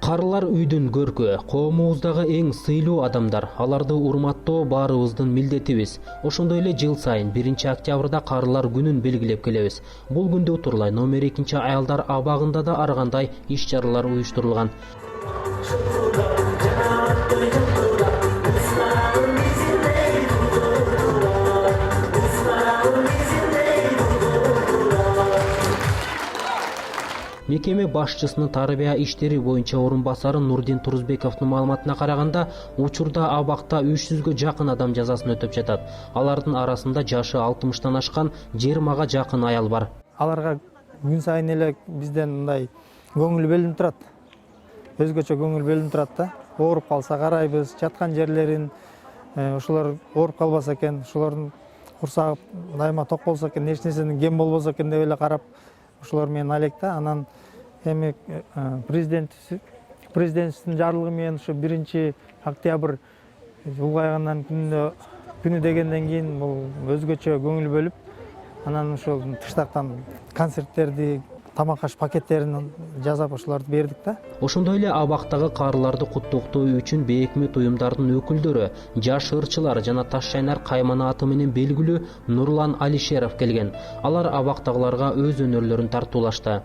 Карылар үйдүн көркү, коомубуздагы эң сыйлуу адамдар. Аларды урматтоо баарыбыздын милдетибиз. Ошондой эле жыл сайын 1-октябрда карылар күнүн белгилеп келебиз. Бул күндө утурлай номер 2 аялдар абагында да ар кандай иш-чаралар уюштурулган. Мекеме башчысынын тарбия иштери боюнча орун басары Нурдин Турузбековдун маалыматына караганда, учурда абакта 300гө жакын адам жазасын өтөп жатат. Алардын арасында жашы 60тан ашкан 20га жакын аял бар. Аларга күн сайын эле бизден мындай көңүл бөлүнүп турат. Өзгөчө көңүл бөлүнүп турат да. Ооруп калса карайбыз, жаткан жерлерин, ошолор ооруп калбаса экен, ошолордун курсагы дайыма ток болсо экен, эч нерсенин кем болбосо экен деп эле карап, ошолор менен алек да. Анан эми президенттин жарлыгы менен ушу 1-октябрь улгайгандан күнү дегенден кийин бул өзгөчө көңүл бөлүп, анан ошол тыштактан концерттерди, тамак аш пакеттерин жасап ошолорду бердик да. Ошондой эле абактагы карыларды куттуктоо үчүн бейикмет уюмдардын өкүлдөрү, жаш ырчылар жана Таш Шайнар каймана аты менен белгилүү Нурлан Алишеров келген. Алар абактагыларга өз өнөрлөрүн тартуулашты.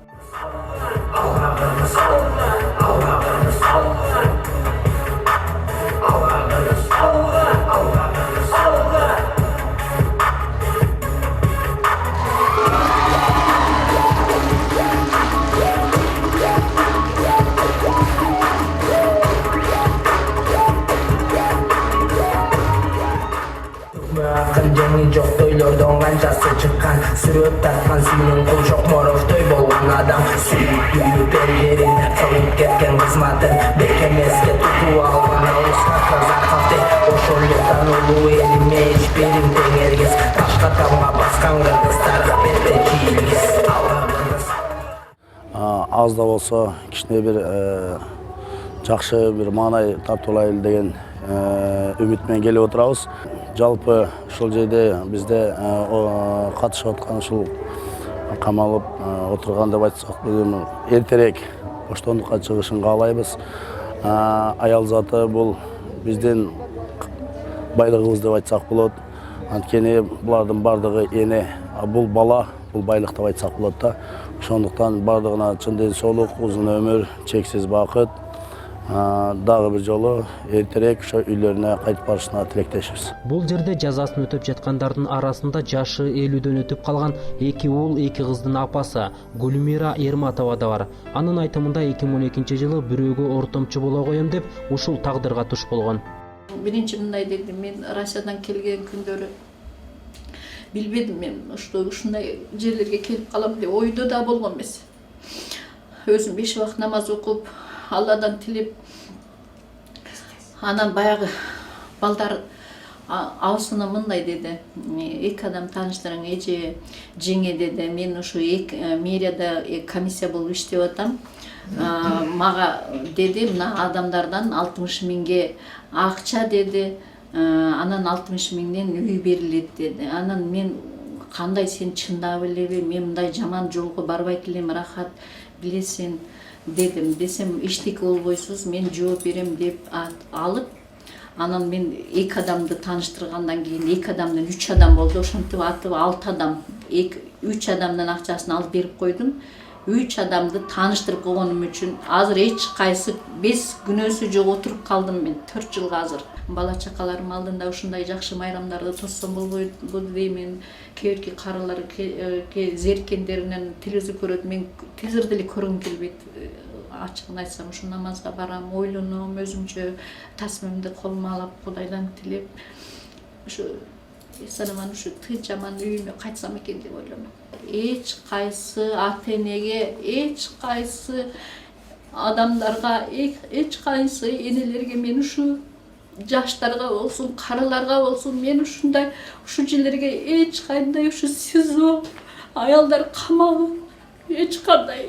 Жаңы жок тойлордон канчасы чыккан, сүрөт тарткан сүйүнүн кулчок моровтой болгон адам. Сүйүп берерин кылып кеткен кызматын, бекемеске тутуп алган алыска казакавды. Ошондуктан улуу элиме эч берим теңергес, ташка тамга баскан кыргыздарга бербе кийилгис. Аз да болсо кичине бир жакшы бир маанай тартуулайлы деген үмүт менен келип отурабыз. Жалпы ушул жерде бизде катышып аткан ушул камалып отурган деп айтсак, эртерээк боштондукка чыгышын каалайбыз. Аял заты бул биздин байлыгыбыз деп айтсак болот. Анткени булардын бардыгы эне, бул бала, бул байлык деп айтсак болот да. Ошондуктан бардыгына чын ден соолук, узун өмүр, чексиз бакыт. Дагы бир жолу эртерээк ошо үйлөрүнө кайтып барышына тилектешибиз. Бул жерде жазасын өтөп жаткандардын арасында жашы 50дөн өтүп калган 2 уул 2 кыздын апасы Гүлмира Ерматова да бар. Анын айтымында 2012-жылы бирөөгө ортомчу боло коем деп ушул тагдырга туш болгон. Биринчи мындай деди, мен Россиядан келген күндөрү билбедим, мен ушундай жерлерге келип калам деп ойдо да болгон эмес. Өзүм 5 убакыт намаз окуп, Алладан тилеп, анан баягы балдар аусуна мындай деди, 2 адам тааныштарың эже, жеңе деди, мен ушу мэрияда комиссия болуп иштеп атам. Мага деди, мына адамдардан 60 миңге акча деди, анан 60 миңден үй берилет деди. Анан мен кандай, сен чындап элеби, мен мындай жаман жолго барбайт элем, рахат билесиң дедим. Десем, эчтеке болбойсуз, мен жооп берем деп алып, анан мен 2 адамды тааныштыргандан кийин 2 адамдан 3 адам болду. Ошентип атып 6 адам, 3 адамдын акчасын алып берип койдум. 3 адамды тааныштырып койгонум үчүн азыр эч кайсы 5 күнөөсү жок отуруп калдым мен 4 жылга азыр. Бала чакаларым алдында ушундай жакшы майрамдарды тоссом болбойбу деймин. Кээбирки карылар зериккендеринен телевизор көрөт, мен телевизор деле көргүм келбейт. Ачыгын айтсам, ушу намазга барам, ойлоном, өзүмчө тасмемди колума алып, Кудайдан тилеп, ушу санаман ушу тынч жаман үйүмө кайтсам экен деп ойлоном. Эч кайсы ата-энеге, эч кайсы адамдарга, эч кайсы энелерге, мен ушу жаштарга болсун, карыларга болсун, мен ушундай ушу жерлерге эч кандай ушу СИЗО, аялдар камагы, эч кандай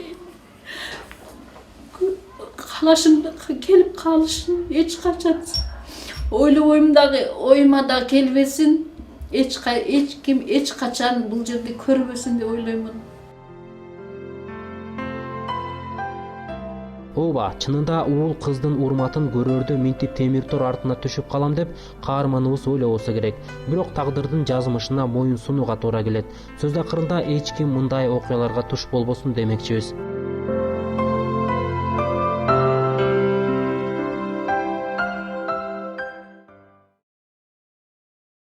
калашымда келип калышын эч качан ойлобойм дагы, оюма да келбесин. Эч ким эч качан бул жерде көрбөсүн деп ойлоймун. ооба, чынында уул кыздын урматын көрөрдө минтип темир тор артына түшүп калам деп каарманыбыз ойлобосо керек. Бирок тагдырдын жазмышына моюн сунууга туура келет. Сөз акырында эч ким мындай окуяларга туш болбосун демекчибиз.